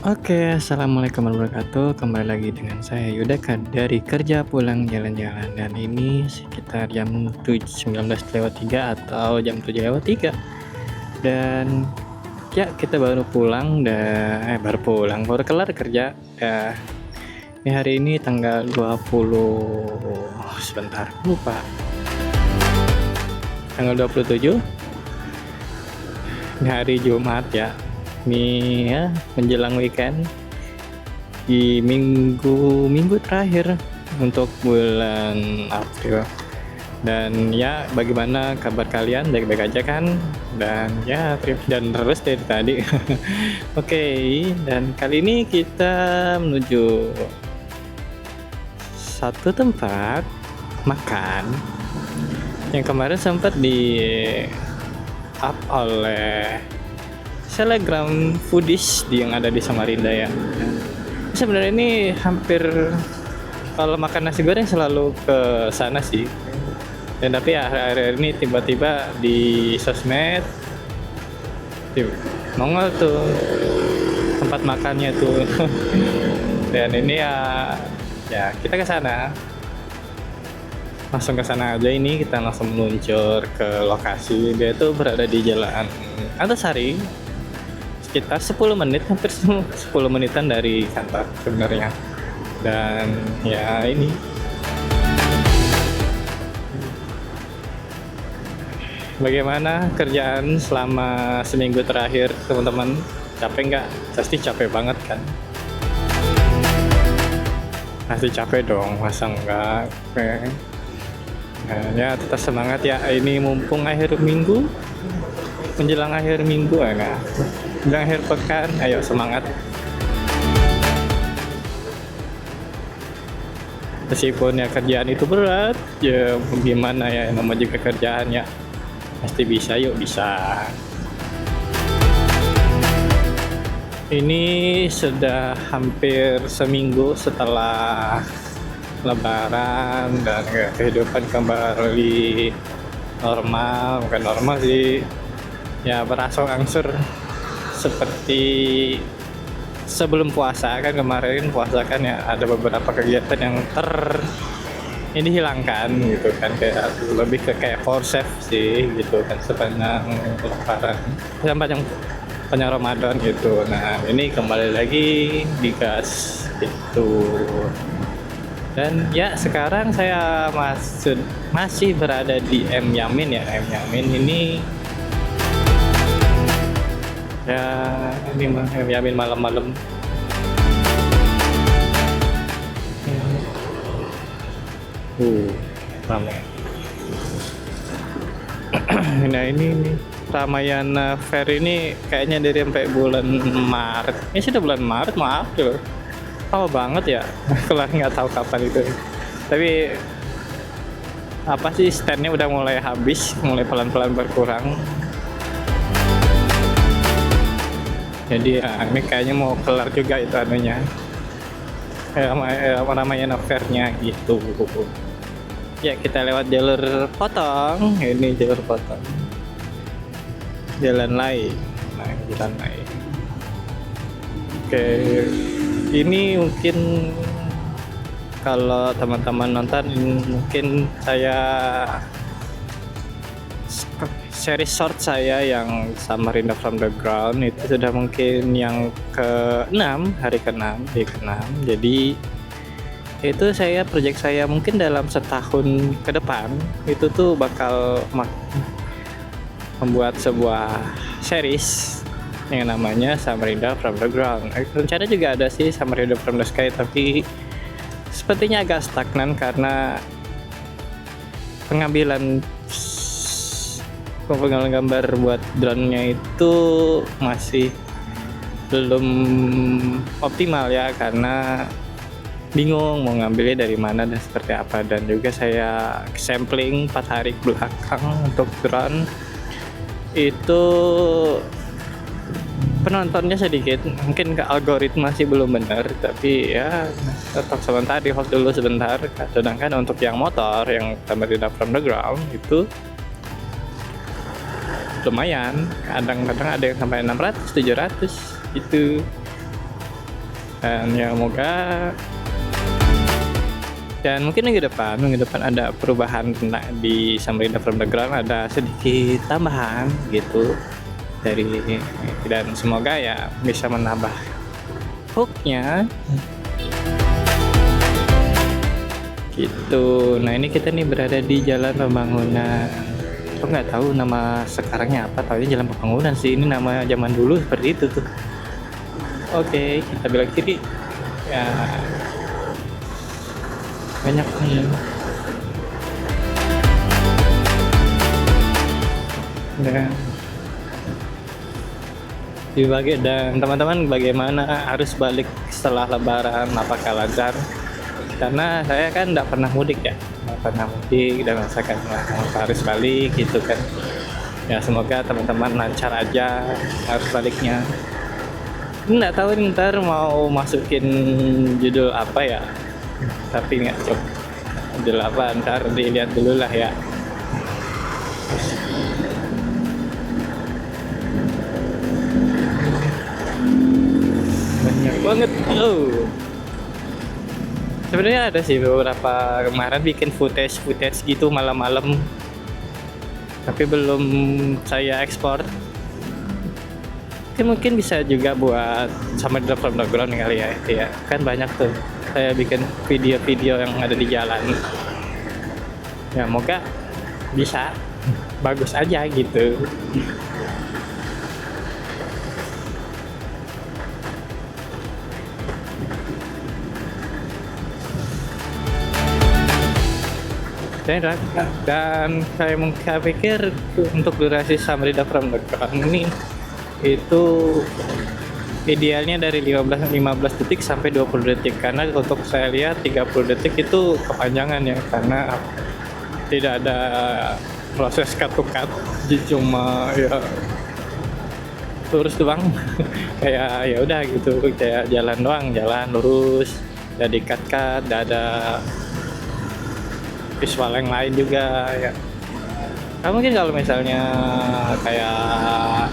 Oke, assalamualaikum warahmatullahi wabarakatuh. Kembali lagi dengan saya Yudaka dari kerja pulang jalan-jalan, dan ini sekitar jam 19.03 atau jam 7.03. Dan ya kita baru pulang, baru kelar kerja. Ini hari ini tanggal 20, sebentar lupa. Tanggal 27. Ini hari Jumat ya. Ini ya menjelang weekend di minggu terakhir untuk bulan April. Dan ya, bagaimana kabar kalian? Baik-baik aja kan? Dan ya, dan terus dari tadi. Oke, dan kali ini kita menuju satu tempat makan yang kemarin sempat di up oleh Telegram foodies yang ada di Samarinda ya. Sebenarnya ini hampir kalau makan nasi goreng selalu ke sana sih. Dan tapi ya akhir-akhir ini tiba-tiba di sosmed nongol tuh tempat makannya tuh. Dan ini ya kita ke sana. Langsung ke sana aja, ini kita langsung meluncur ke lokasi. Dia tuh berada di Jalan Antasari, sekitar 10 menit, hampir 10 menitan dari kantor sebenarnya. Dan ya ini bagaimana kerjaan selama seminggu terakhir teman-teman? Capek nggak? Pasti capek banget kan? Pasti capek dong, masa enggak? Nah, ya tetap semangat ya, ini mumpung akhir minggu, menjelang akhir minggu ya, menjelang akhir pekan, ayo semangat. Meskipun ya kerjaan itu berat, ya gimana ya, namanya juga kerjaan ya, pasti bisa, yuk bisa. Ini sudah hampir seminggu setelah Lebaran dan kehidupan kembali normal, bukan normal sih, ya berangsur-angsur seperti sebelum puasa. Kan kemarin puasa kan ya ada beberapa kegiatan yang ini hilangkan gitu kan, kayak lebih ke kayak forsave sih gitu kan, sepanjang Lebaran sepanjang Ramadan gitu. Nah ini kembali lagi digas gitu. Dan ya sekarang saya masih berada di M Yamin ya. M Yamin ini ya, ini M Yamin malam-malam. Ramai. Nah ini Ramayana Fair ini kayaknya dari sampai bulan Maret. Ini sudah bulan Maret, maaf loh. Lama banget ya, kalau nggak tahu kapan itu. Tapi apa sih, standnya udah mulai habis, mulai pelan-pelan berkurang. Jadi ya, ini kayaknya mau kelar juga itu anunya, namanya fairnya gitu. Ya kita lewat jalur potong, ini jalur potong, jalan lain. Oke, ini mungkin kalau teman-teman nonton, mungkin saya seri short saya yang Samarinda from the Ground itu sudah mungkin yang ke-6, hari ke-6. Jadi itu project saya mungkin dalam setahun ke depan itu tuh bakal membuat sebuah series yang namanya Samarinda from the Ground. Rencana juga ada sih Samarinda from the Sky, tapi sepertinya agak stagnan karena pengambilan gambar buat drone-nya itu masih belum optimal ya, karena bingung mau ngambilnya dari mana dan seperti apa. Dan juga saya sampling 4 hari belakang untuk drone itu penontonnya sedikit, mungkin ke algoritma sih belum benar, tapi ya tetap sebentar, di hold dulu sebentar. Sedangkan untuk yang motor yang Samarinda from the Ground itu lumayan, kadang-kadang ada yang sampai 600, 700 itu. Dan ya moga, dan mungkin minggu depan ada perubahan di Samarinda From The Ground, ada sedikit tambahan gitu dari, dan semoga ya bisa menambah hooknya gitu. Nah ini kita nih berada di Jalan Pembangunan. Aku nggak tahu nama sekarangnya apa, tahunya Jalan Pembangunan sih. Ini nama zaman dulu seperti itu tuh. Oke, kita belok kiri. Ya, banyak nih. Dan teman-teman bagaimana harus balik setelah Lebaran, apakah lancar? Karena saya kan nggak pernah mudik ya, nggak pernah mudik dan merasakan harus balik gitu kan. Ya semoga teman-teman lancar aja harus baliknya. Nggak tahu ntar mau masukin judul apa ya, tapi nggak coba judul apa, ntar dilihat dulu lah ya. Banyak banget. Sebenarnya ada sih beberapa kemarin bikin footage gitu malam-malam, tapi belum saya ekspor. Mungkin bisa juga buat sama di From The Ground kali ya. Ya kan banyak tuh saya bikin video-video yang ada di jalan. Ya moga bisa bagus aja gitu. Dan saya pikir untuk durasi Samarinda From The Ground ini itu idealnya dari 15 detik sampai 20 detik, karena untuk saya lihat 30 detik itu kepanjangan ya, karena tidak ada proses cut to cut, cuma ya lurus doang. Kayak ya udah gitu, kayak jalan doang, jalan lurus, gak di cut, gak ada visual yang lain juga ya. Nah, mungkin kalau misalnya kayak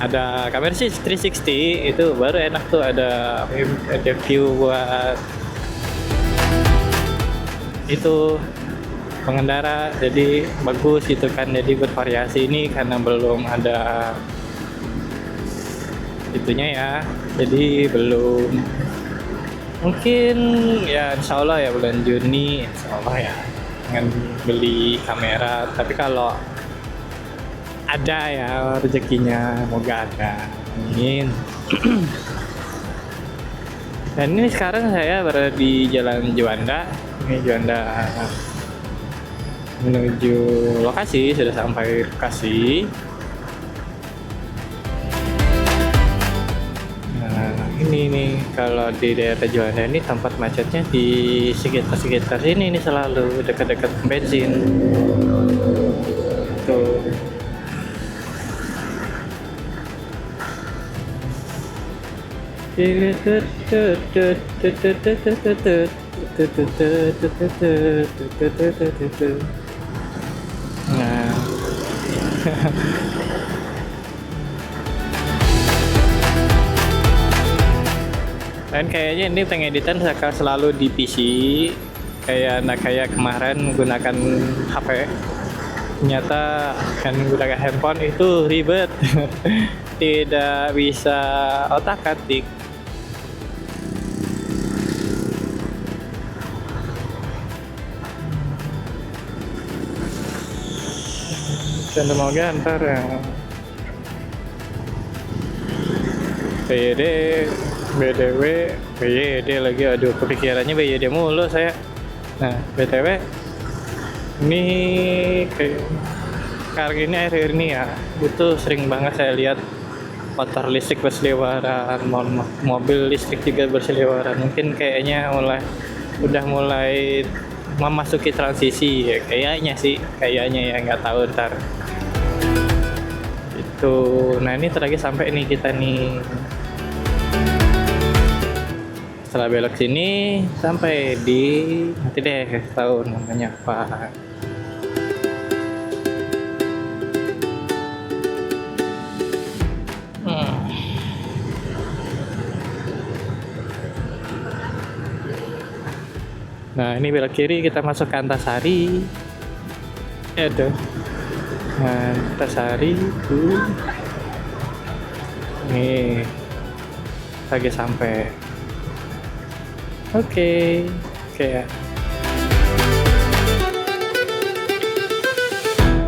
ada kamera sih 360 itu baru enak tuh, ada view buat itu pengendara, jadi bagus gitu kan, jadi bervariasi. Ini karena belum ada itunya ya, jadi belum, mungkin ya insya Allah ya bulan Juni insya Allah ya dengan beli kamera. Tapi kalau ada ya rezekinya, moga ada, amin. Dan ini sekarang saya berada di Jalan Juanda. Ini Juanda menuju lokasi, sudah sampai lokasi. Ini nih kalau di daerah Juanda ini tempat macetnya di sekitar sini nih, selalu dekat-dekat bensin tuh. Nah dan kayaknya ini pengeditan selalu di PC, kayak kemarin menggunakan HP, ternyata kan menggunakan handphone itu ribet. Tidak bisa otak-atik. Dan semoga ntar BYD, BDW, BYD lagi, aduh kepikirannya BYD mulu saya. Nah BTW ini sekarang ini akhir ini ya, itu sering banget saya lihat motor listrik berseliweran, mobil listrik juga berseliweran. Mungkin kayaknya udah mulai memasuki transisi ya, kayaknya ya, nggak tahu ntar itu. Nah ini lagi sampai nih kita nih, setelah belok sini sampai di, nanti deh tahu namanya apa. Nah, ini belok kiri kita masuk ke Antasari. Aduh. Antasari tuh. Nih. Lagi sampai. Oke. Oke ya.